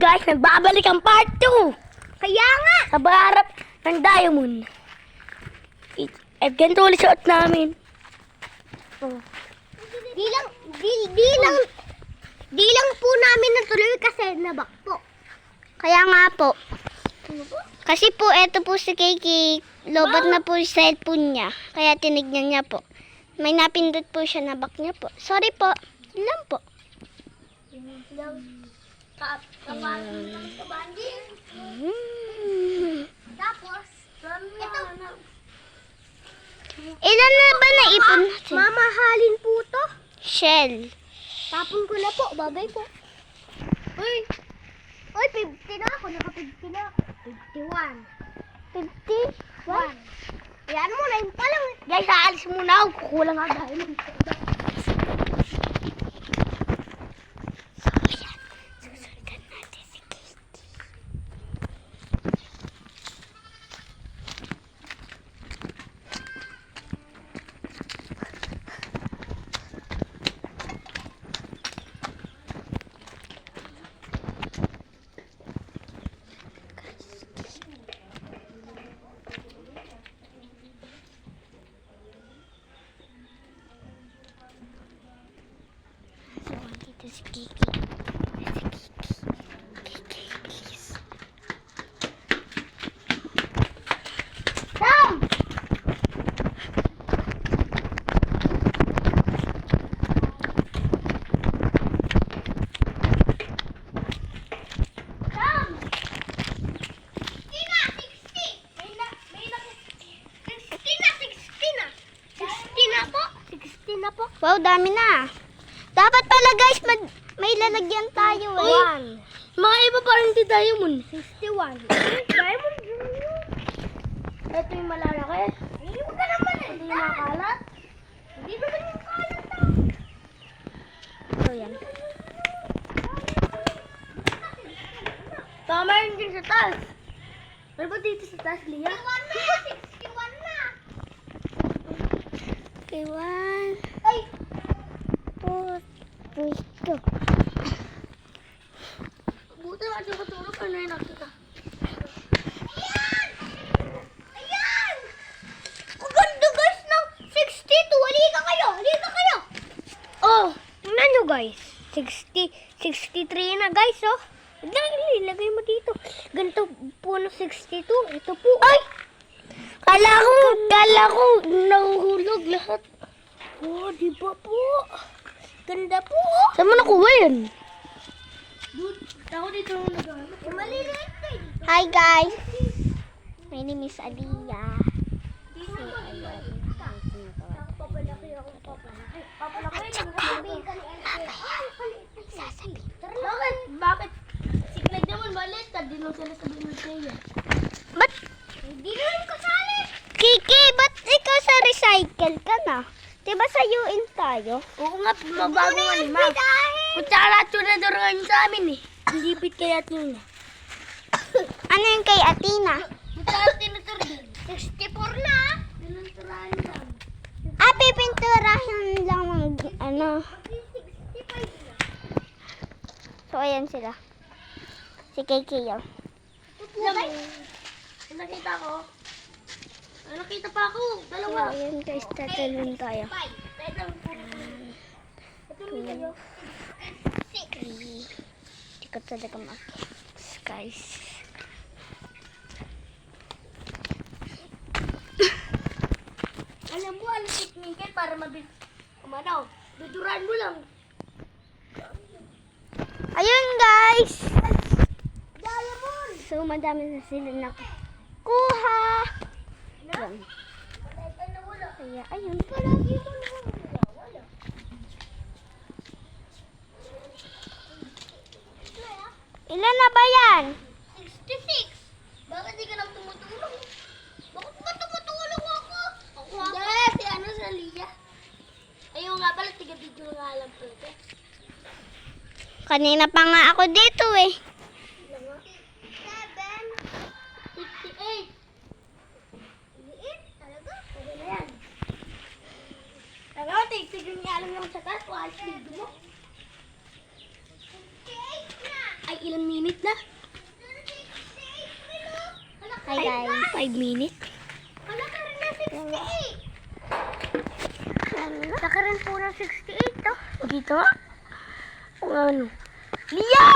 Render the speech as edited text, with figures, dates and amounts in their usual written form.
Guys, nagbabalik ang part 2. Kaya nga. Sa barap ng Diamond. At ganito ulit suot namin. Oh. Di lang po namin natuloy kasi nabak po. Kaya nga po. Kasi po, eto po si Kiki, lobat na po yung cellphone niya. Kaya tinignan niya po. May napindot po siya, nabak niya po. Sorry po. Yun lang po. Tapos, ito. Ilan na ba naipon natin? Mamahalin po to. Shell. Tapon ko na po. Babay po. Uy, 50 na ako. Naka-50 na ako. 51. 51? Ayan mo na yung palang. Guys, aalis muna ako. Kukulang ang Diamond. Si Kiki. Sam! Wow, dami na. Dapat pala guys, may lalagyan tayo eh. Mga iba pa rin si Diamond. 61. Diamond Junior. Ito yung malalaki. Ay, huwag ka naman eh. Ito yung makalat. Hindi naman yung kalat na. So yan. Tama rin din sa taas. Ano ba dito sa taas, Lia? 61 na. 61. Ay! Pusto. Buti nga siya katulog. Ano yung nakita? Ayan! Ayan! Ang ganda guys ng 62. Halika kayo! Halika kayo! Oh, tingnan nyo guys. 63 na guys oh. Ilagay mo dito. Ganito po ng 62. Ito po. Ay! Kala ko nahuhulog lahat. Oh, di ba po? Ganda po. Saan mo nakuha yun? Ako dito maliliit eh. Hi guys. My name is Aliyah. Bakit? Siklag naman balit. Di lang sila sabihin mo siya. Ba't? Hindi naman kasali. Kiki, ba't ikaw sa recycle ka na? Diba sa UN tayo? Oo nga, mabago nga ni Ma. Kutsara at tunador ngayon sa amin eh. Lipit kay Atina. Ano yung kay Atina? Kutsara at tinador din. 64 na. Tinuturahan lang. Pipinturahin lang ng ano. So, ayan sila. Si Kiki yun. Nakita ko. Nakita pa ako. So, Dalawa. ayan guys, tatalon tayo. Hindi ko talaga makikita, guys. Alam mo, alam technique para mabilis. Kumanaw. Duduran mo lang. Ayun guys! Diamond! So, madami na sila nakuha. Ayan. Kaya, ayun. Ilan na ba yan? 66. Bakit di ka nang tumutulong? Bakit ba tumutulong ako? Ako nga. Hindi, si ano, si Aliyah. Ayun nga pala, tiga-video nga alam po ito. Kanina pa nga ako dito eh. 58. Liit, talaga. Pwede na yan. Talaga, tignan niya alam naman sa taas. Kung alis dito mo. 58 na. Ay, ilang minute na? Hi guys. 5 minutes. Wala ka rin na 68. Nakaroon po ng 68 to. O dito? O ano? Lia!